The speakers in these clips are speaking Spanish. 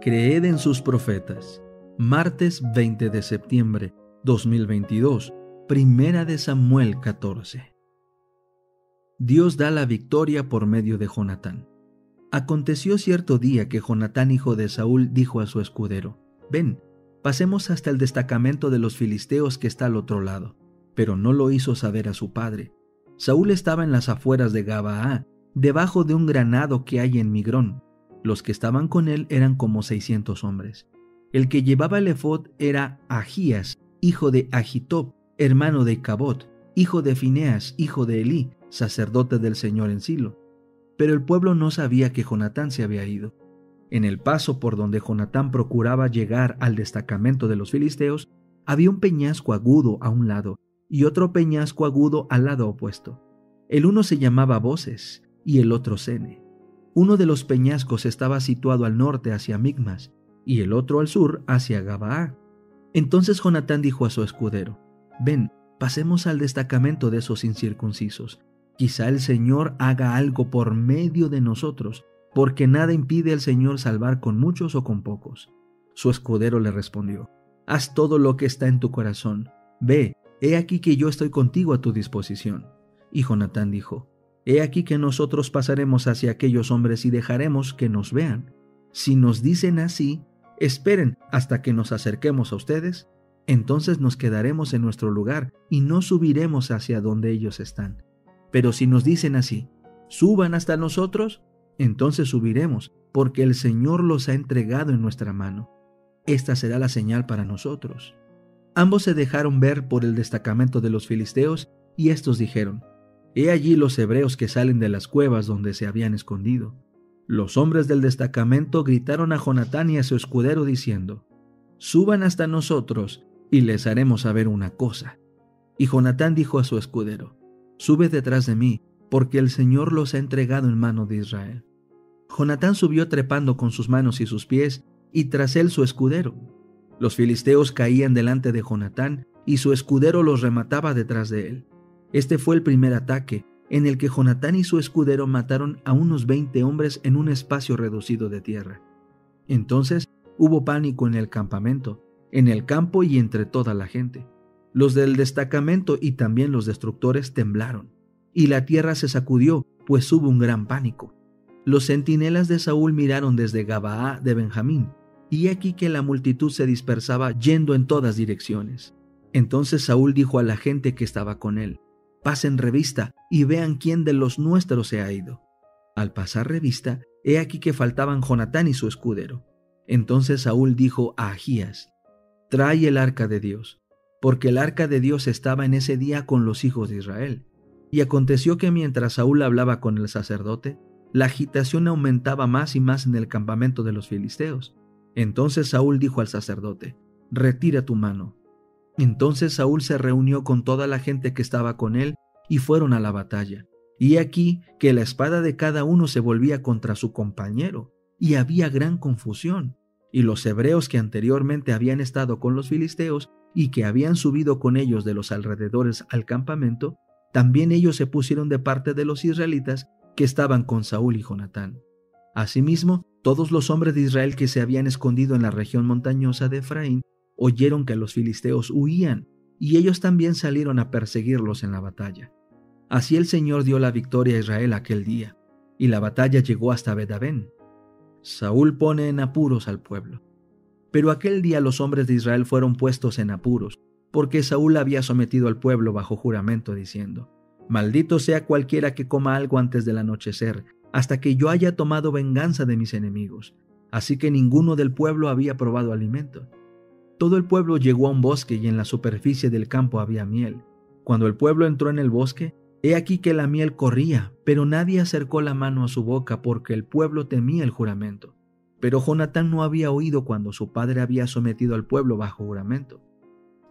Creed en sus profetas. Martes 20 de septiembre 2022. Primera de Samuel 14. Dios da la victoria por medio de Jonatán. Aconteció cierto día que Jonatán, hijo de Saúl, dijo a su escudero: Ven, pasemos hasta el destacamento de los filisteos que está al otro lado. Pero no lo hizo saber a su padre. Saúl estaba en las afueras de Gabaa, debajo de un granado que hay en Migrón. Los que estaban con él eran como 600 hombres. El que llevaba el efod era Ahías, hijo de Ahitob, hermano de Cabot, hijo de Fineas, hijo de Elí, sacerdote del Señor en Silo. Pero el pueblo no sabía que Jonatán se había ido. En el paso por donde Jonatán procuraba llegar al destacamento de los filisteos, había un peñasco agudo a un lado y otro peñasco agudo al lado opuesto. El uno se llamaba Boses y el otro Sene. Uno de los peñascos estaba situado al norte hacia Micmas y el otro al sur hacia Gabaa. Entonces Jonatán dijo a su escudero: Ven, pasemos al destacamento de esos incircuncisos. Quizá el Señor haga algo por medio de nosotros, porque nada impide al Señor salvar con muchos o con pocos. Su escudero le respondió: Haz todo lo que está en tu corazón. Ve, he aquí que yo estoy contigo a tu disposición. Y Jonatán dijo: He aquí que nosotros pasaremos hacia aquellos hombres y dejaremos que nos vean. Si nos dicen así: Esperen hasta que nos acerquemos a ustedes, entonces nos quedaremos en nuestro lugar y no subiremos hacia donde ellos están. Pero si nos dicen así: Suban hasta nosotros, entonces subiremos, porque el Señor los ha entregado en nuestra mano. Esta será la señal para nosotros. Ambos se dejaron ver por el destacamento de los filisteos, y estos dijeron: He allí los hebreos que salen de las cuevas donde se habían escondido. Los hombres del destacamento gritaron a Jonatán y a su escudero diciendo: Suban hasta nosotros y les haremos saber una cosa. Y Jonatán dijo a su escudero: Sube detrás de mí, porque el Señor los ha entregado en mano de Israel. Jonatán subió trepando con sus manos y sus pies, y tras él su escudero. Los filisteos caían delante de Jonatán, y su escudero los remataba detrás de él. Este fue el primer ataque, en el que Jonatán y su escudero mataron a unos 20 hombres en un espacio reducido de tierra. Entonces hubo pánico en el campamento, en el campo y entre toda la gente. Los del destacamento y también los destructores temblaron, y la tierra se sacudió, pues hubo un gran pánico. Los centinelas de Saúl miraron desde Gabaa de Benjamín, y aquí que la multitud se dispersaba yendo en todas direcciones. Entonces Saúl dijo a la gente que estaba con él: Pasen revista y vean quién de los nuestros se ha ido. Al pasar revista, he aquí que faltaban Jonatán y su escudero. Entonces Saúl dijo a Ahías: Trae el arca de Dios, porque el arca de Dios estaba en ese día con los hijos de Israel. Y aconteció que mientras Saúl hablaba con el sacerdote, la agitación aumentaba más y más en el campamento de los filisteos. Entonces Saúl dijo al sacerdote: Retira tu mano. Entonces Saúl se reunió con toda la gente que estaba con él y fueron a la batalla. Y aquí que la espada de cada uno se volvía contra su compañero, y había gran confusión. Y los hebreos que anteriormente habían estado con los filisteos y que habían subido con ellos de los alrededores al campamento, también ellos se pusieron de parte de los israelitas que estaban con Saúl y Jonatán. Asimismo, todos los hombres de Israel que se habían escondido en la región montañosa de Efraín oyeron que los filisteos huían, y ellos también salieron a perseguirlos en la batalla. Así el Señor dio la victoria a Israel aquel día, y la batalla llegó hasta Bet-Aven. Saúl pone en apuros al pueblo. Pero aquel día los hombres de Israel fueron puestos en apuros, porque Saúl había sometido al pueblo bajo juramento, diciendo: Maldito sea cualquiera que coma algo antes del anochecer, hasta que yo haya tomado venganza de mis enemigos. Así que ninguno del pueblo había probado alimento. Todo el pueblo llegó a un bosque y en la superficie del campo había miel. Cuando el pueblo entró en el bosque, he aquí que la miel corría, pero nadie acercó la mano a su boca porque el pueblo temía el juramento. Pero Jonatán no había oído cuando su padre había sometido al pueblo bajo juramento.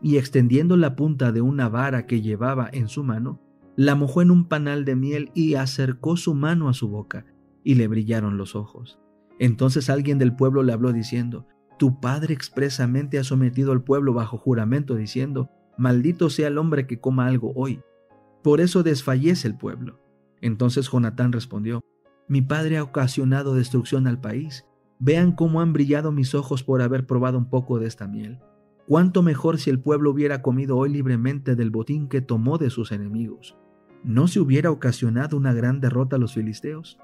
Y extendiendo la punta de una vara que llevaba en su mano, la mojó en un panal de miel y acercó su mano a su boca, y le brillaron los ojos. Entonces alguien del pueblo le habló diciendo: Tu padre expresamente ha sometido al pueblo bajo juramento, diciendo: Maldito sea el hombre que coma algo hoy. Por eso desfallece el pueblo. Entonces Jonatán respondió: Mi padre ha ocasionado destrucción al país. Vean cómo han brillado mis ojos por haber probado un poco de esta miel. Cuánto mejor si el pueblo hubiera comido hoy libremente del botín que tomó de sus enemigos. ¿No se hubiera ocasionado una gran derrota a los filisteos?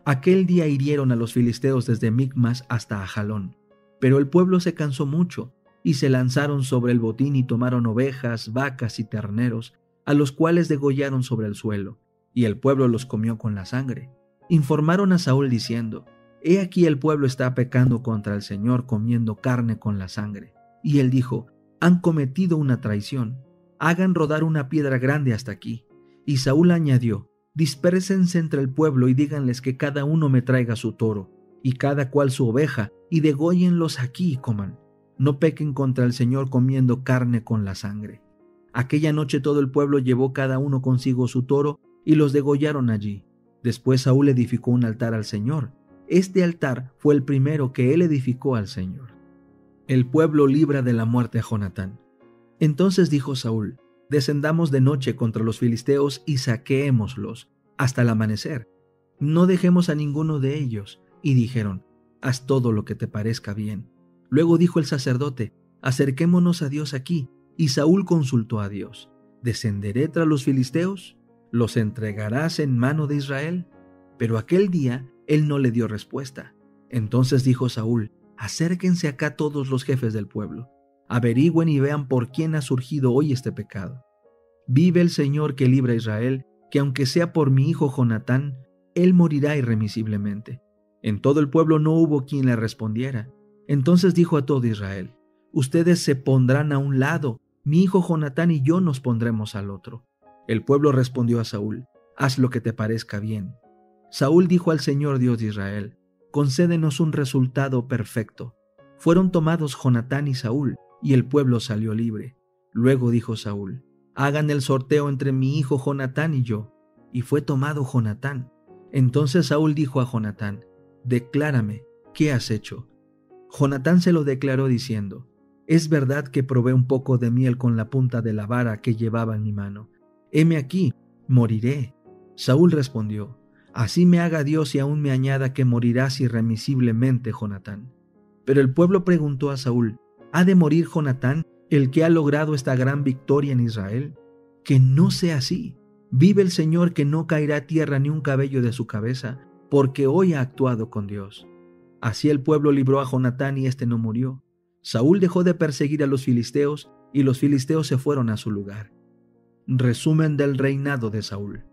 Aquel día hirieron a los filisteos desde Micmas hasta Ajalón, pero el pueblo se cansó mucho y se lanzaron sobre el botín y tomaron ovejas, vacas y terneros, a los cuales degollaron sobre el suelo, y el pueblo los comió con la sangre. Informaron a Saúl diciendo: He aquí el pueblo está pecando contra el Señor comiendo carne con la sangre. Y él dijo: Han cometido una traición, hagan rodar una piedra grande hasta aquí. Y Saúl añadió: Dispérsense entre el pueblo y díganles que cada uno me traiga su toro, y cada cual su oveja, y dególlenlos aquí y coman. No pequen contra el Señor comiendo carne con la sangre. Aquella noche todo el pueblo llevó cada uno consigo su toro y los degollaron allí. Después Saúl edificó un altar al Señor. Este altar fue el primero que él edificó al Señor. El pueblo libra de la muerte a Jonatán. Entonces dijo Saúl: Descendamos de noche contra los filisteos y saquémoslos hasta el amanecer. No dejemos a ninguno de ellos. Y dijeron: Haz todo lo que te parezca bien. Luego dijo el sacerdote: Acerquémonos a Dios aquí. Y Saúl consultó a Dios: ¿Descenderé tras los filisteos? ¿Los entregarás en mano de Israel? Pero aquel día él no le dio respuesta. Entonces dijo Saúl: Acérquense acá todos los jefes del pueblo. Averigüen y vean por quién ha surgido hoy este pecado. Vive el Señor que libra a Israel, que aunque sea por mi hijo Jonatán, él morirá irremisiblemente. En todo el pueblo no hubo quien le respondiera. Entonces dijo a todo Israel: Ustedes se pondrán a un lado, mi hijo Jonatán y yo nos pondremos al otro. El pueblo respondió a Saúl: Haz lo que te parezca bien. Saúl dijo al Señor Dios de Israel: Concédenos un resultado perfecto. Fueron tomados Jonatán y Saúl, y el pueblo salió libre. Luego dijo Saúl: Hagan el sorteo entre mi hijo Jonatán y yo. Y fue tomado Jonatán. Entonces Saúl dijo a Jonatán: Declárame, ¿qué has hecho? Jonatán se lo declaró diciendo: Es verdad que probé un poco de miel con la punta de la vara que llevaba en mi mano. Heme aquí, moriré. Saúl respondió: Así me haga Dios y aún me añada que morirás irremisiblemente, Jonatán. Pero el pueblo preguntó a Saúl: ¿Ha de morir Jonatán, el que ha logrado esta gran victoria en Israel? Que no sea así. Vive el Señor, que no caerá a tierra ni un cabello de su cabeza, porque hoy ha actuado con Dios. Así el pueblo libró a Jonatán y éste no murió. Saúl dejó de perseguir a los filisteos y los filisteos se fueron a su lugar. Resumen del reinado de Saúl.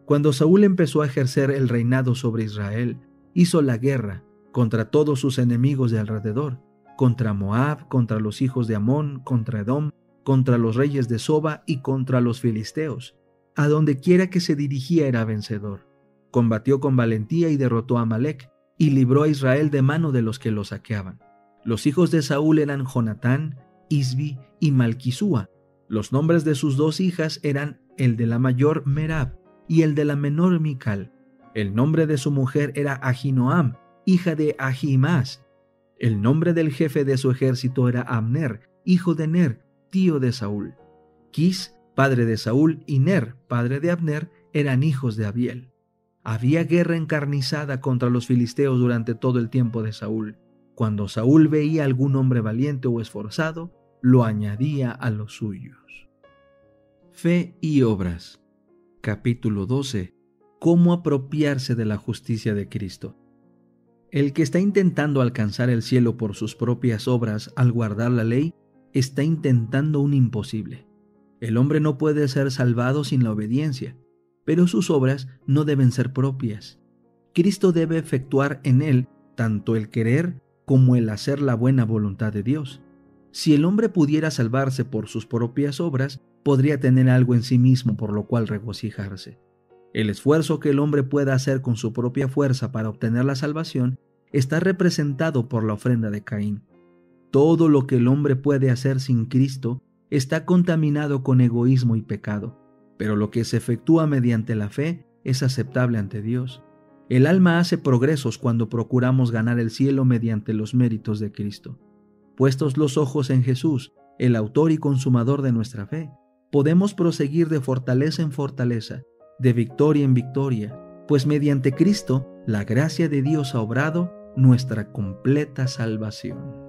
Cuando Saúl empezó a ejercer el reinado sobre Israel, hizo la guerra contra todos sus enemigos de alrededor, contra Moab, contra los hijos de Amón, contra Edom, contra los reyes de Soba y contra los filisteos. A donde quiera que se dirigía era vencedor. Combatió con valentía y derrotó a Amalec, y libró a Israel de mano de los que lo saqueaban. Los hijos de Saúl eran Jonatán, Isbi y Malquisúa. Los nombres de sus dos hijas eran el de la mayor Merab y el de la menor Mical. El nombre de su mujer era Ahinoam, hija de Ahimaas. El nombre del jefe de su ejército era Abner, hijo de Ner, tío de Saúl. Quis, padre de Saúl, y Ner, padre de Abner, eran hijos de Abiel. Había guerra encarnizada contra los filisteos durante todo el tiempo de Saúl. Cuando Saúl veía algún hombre valiente o esforzado, lo añadía a los suyos. Fe y obras. Capítulo 12. ¿Cómo apropiarse de la justicia de Cristo? El que está intentando alcanzar el cielo por sus propias obras al guardar la ley, está intentando un imposible. El hombre no puede ser salvado sin la obediencia, pero sus obras no deben ser propias. Cristo debe efectuar en él tanto el querer como el hacer la buena voluntad de Dios. Si el hombre pudiera salvarse por sus propias obras, podría tener algo en sí mismo por lo cual regocijarse. El esfuerzo que el hombre pueda hacer con su propia fuerza para obtener la salvación está representado por la ofrenda de Caín. Todo lo que el hombre puede hacer sin Cristo está contaminado con egoísmo y pecado, pero lo que se efectúa mediante la fe es aceptable ante Dios. El alma hace progresos cuando procuramos ganar el cielo mediante los méritos de Cristo. Puestos los ojos en Jesús, el autor y consumador de nuestra fe, podemos proseguir de fortaleza en fortaleza, de victoria en victoria, pues mediante Cristo la gracia de Dios ha obrado nuestra completa salvación.